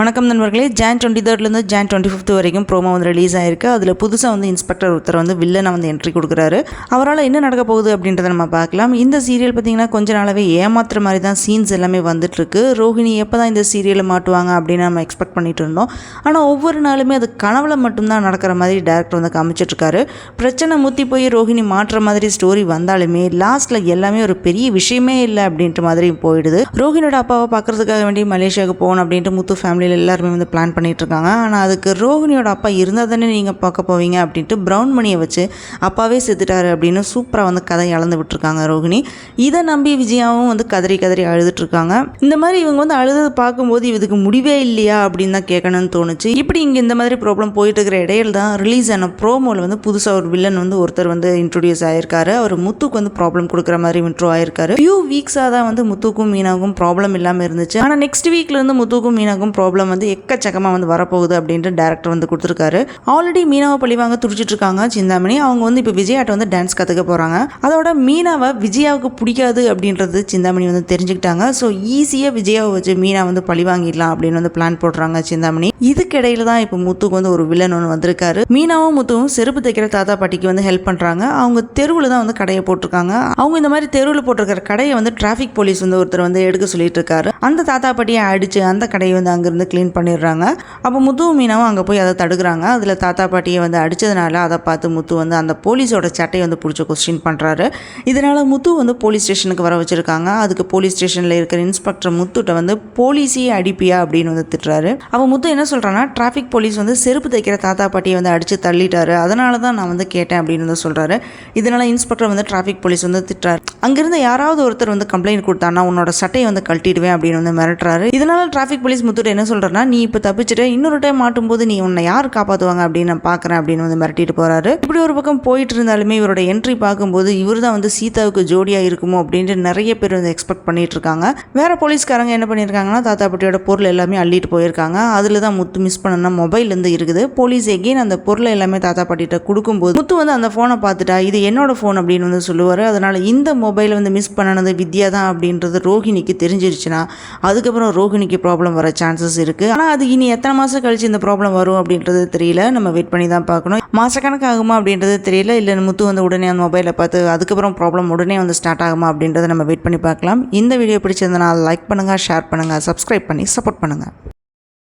வணக்கம் நண்பர்களே. John 23 John 25 வரைக்கும் ப்ரோமோ வந்து ரிலீஸ் ஆயிருக்கு. அதில் புதுசாக வந்து இன்ஸ்பெக்டர் ஒருத்தர் வந்து வில்லனை வந்து என்ட்ரி கொடுக்குறாரு. அவரால் என்ன நடக்க போகுது அப்படின்றத நம்ம பார்க்கலாம். இந்த சீரியல் பார்த்திங்கன்னா கொஞ்ச நாளாகவே ஏமாத்துற மாதிரி தான் சீன்ஸ் எல்லாமே வந்துட்டுருக்கு. ரோஹிணி எப்போ தான் இந்த சீரியலை மாட்டுவாங்க அப்படின்னு நம்ம எக்ஸ்பெக்ட் பண்ணிட்டு இருந்தோம். ஆனால் ஒவ்வொரு நாளுமே அது கனவுல மட்டும்தான் நடக்கிற மாதிரி டேரக்டர் வந்து காமிச்சிட்ருக்காரு. பிரச்சனை முத்தி போய் ரோஹிணி மாற்றுற மாதிரி ஸ்டோரி வந்தாலுமே லாஸ்ட்டில் எல்லாமே ஒரு பெரிய விஷயமே இல்லை அப்படின்ற மாதிரி போயிடுது. ரோஹிணியோட அப்பாவை பார்க்குறதுக்காக வேண்டி மலேசியாவுக்கு போகணும் அப்படின்ட்டு முத்து ஃபேமிலி எல்லாருமே வந்து பிளான் பண்ணிட்டு இருக்காங்க. ஆனால் அதுக்கு ரோஹிணியோட அப்பா இருந்தால் தானே நீங்கள் பார்க்க போவீங்க அப்படின்ட்டு ப்ரௌன் மணியை வச்சு அப்பாவே செத்துட்டாரு அப்படின்னு சூப்பராக வந்து கதை இழந்து விட்டுருக்காங்க ரோஹிணி. இதை நம்பி விஜயாவும் வந்து கதறி கதறி அழுதுட்ருக்காங்க. இந்த மாதிரி இவங்க வந்து அழுது பார்க்கும்போது இதுக்கு முடிவே இல்லையா அப்படின்னு தான் கேட்கணும்னு தோணுச்சு. இப்படி இங்கே இந்த மாதிரி ப்ராப்ளம் போயிட்டு இருக்கிற இடையில தான் ரிலீஸ் ஆன ப்ரோமோவில் வந்து புதுசாக ஒரு வில்லன் வந்து ஒருத்தர் வந்து இன்ட்ரோடியூஸ் ஆயிருக்காரு. அவர் முத்துக்கு வந்து ப்ராப்ளம் கொடுக்குற மாதிரி இன்ட்ரோ ஆயிருக்காரு. ஃபியூ வீக்ஸாக தான் வந்து முத்துக்கும் மீனாவுக்கும் ப்ராப்ளம் இல்லாமல் இருந்துச்சு. ஆனால் நெக்ஸ்ட் வீக்லேருந்து முத்துக்கும் மீனாவுக்கும் ப்ராப்ளம் வந்து எக்கச்சக்கமாக வந்து வரப்போகுது அப்படின்ட்டு டேரக்டர் வந்து கொடுத்துருக்காரு. ஆல்ரெடி மீனாவை பழிவாங்க துடிச்சிட்டு இருக்காங்க சிந்தாமணி. அவங்க வந்து இப்போ விஜயாட்ட வந்து டான்ஸ் கற்றுக்க போகிறாங்க. அதோட மீனாவை விஜயாவுக்கு பிடிக்காது அப்படின்றது சிந்தாமணி வந்து தெரிஞ்சுக்கிட்டாங்க. ஸோ ஈஸியாக விஜயாவை வச்சு மீனா வந்து பழிவாங்கிடலாம் அப்படின்னு வந்து பிளான் போடுறாங்க சிந்தாமணி. இதுக்கிடையில தான் இப்போ முத்துக்கு வந்து ஒரு வில்லன் ஒன்று வந்திருக்காரு. மீனாவும் முத்துவும் செருப்பு தைக்கிற தாத்தா பாட்டிக்கு வந்து ஹெல்ப் பண்ணுறாங்க. அவங்க தெருவில் தான் வந்து கடையை போட்டிருக்காங்க. அவங்க இந்த மாதிரி தெருவில் போட்டிருக்கிற கடையை வந்து டிராஃபிக் போலீஸ் வந்து ஒருத்தர் வந்து எடுக்க சொல்லிட்டு இருக்காரு. அந்த தாத்தா பாட்டியை அடிச்சு அந்த கடையை வந்து அங்கிருந்து க்ளீன் பண்ணிடுறாங்க. அப்போ முத்துவும் மீனாவும் அங்கே போய் அதை தடுக்கிறாங்க. அதில் தாத்தா பாட்டியை வந்து அடித்ததுனால அதை பார்த்து முத்து வந்து அந்த போலீஸோட சட்டையை வந்து பிடிச்ச கொஸ்டின் பண்ணுறாரு. இதனால் முத்து வந்து போலீஸ் ஸ்டேஷனுக்கு வர வச்சுருக்காங்க. அதுக்கு போலீஸ் ஸ்டேஷனில் இருக்கிற இன்ஸ்பெக்டர் முத்துட்ட வந்து போலீஸையே அடிப்பியா அப்படின்னு வந்து திட்டுறாரு. அப்போ முத்து என்ன சொல்கிறான்னா, டிராஃபிக் போலீஸ் வந்து செருப்பு தைக்கிற தாத்தா பாட்டியை வந்து அடித்து தள்ளிட்டாரு, அதனால தான் நான் வந்து கேட்டேன் அப்படின்னு வந்து சொல்கிறாரு. இதனால் இன்ஸ்பெக்டர் வந்து டிராஃபிக் போலீஸ் வந்து திட்டுறாரு. அங்கிருந்து யாராவது ஒருத்தர் வந்து கம்ப்ளைண்ட் கொடுத்தானா உன்னோட சட்டையை வந்து கழட்டிடுவேன் அப்படின்னு வந்து மிரட்டுறாரு. இதனால் டிராஃபிக் போலீஸ் முத்துட்ட என்ன சொல்கிறேன்னா, நீ இப்போ தப்பிச்சுட்டு இன்னொரு டைம் மாட்டும்போது நீ உன்னை யார் காப்பாற்றுவாங்க அப்படின்னு நான் பார்க்குறேன் அப்படின்னு வந்து மிரட்டிட்டு போகிறாரு. இப்படி ஒரு பக்கம் போயிட்டு இருந்தாலுமே இவரோட என்ட்ரி பார்க்கும்போது இவர் தான் வந்து சீதாவுக்கு ஜோடியாக இருக்குமோ அப்படின்ட்டு நிறைய பேர் வந்து எக்ஸ்பெக்ட் பண்ணிட்டு இருக்காங்க. வேற போலீஸ்காரங்க என்ன பண்ணியிருக்காங்கன்னா, தாத்தா பாட்டியோட பொருள் எல்லாமே அள்ளிட்டு போயிருக்காங்க. அதில் தான் முத்து மிஸ் பண்ணனா மொபைல்லேருந்து இருக்குது. போலீஸ் எகெயின் அந்த பொருளை எல்லாமே தாத்தா பாட்டிகிட்ட கொடுக்கும்போது முத்து வந்து அந்த ஃபோனை பார்த்துட்டா இது என்னோட ஃபோன் அப்படின்னு வந்து சொல்லுவார். அதனால் இந்த மொபைலை வந்து மிஸ் பண்ணனது வித்யா தான் அப்படின்றது ரோஹிணிக்கு தெரிஞ்சிருச்சுன்னா அதுக்கப்புறம் ரோஹிணிக்கு ப்ராப்ளம் வர சான்சஸ் இருக்குது. ஆனால் அது இனி எத்தனை மாதம் கழிச்சு இந்த ப்ராப்ளம் வரும் அப்படின்றது தெரியல. நம்ம வெயிட் பண்ணி தான் பார்க்கணும். மாதக்கணக்கு ஆகுமா அப்படின்றது தெரியல. இல்லை முத்து வந்து உடனே அந்த மொபைலை பார்த்து அதுக்கப்புறம் ப்ராப்ளம் உடனே வந்து ஸ்டார்ட் ஆகுமா அப்படின்றத நம்ம வெயிட் பண்ணி பார்க்கலாம். இந்த வீடியோ பிடிச்சிருந்தனா லைக் பண்ணுங்கள், ஷேர் பண்ணுங்கள், சப்ஸ்கிரைப் பண்ணி சப்போர்ட் பண்ணுங்கள்.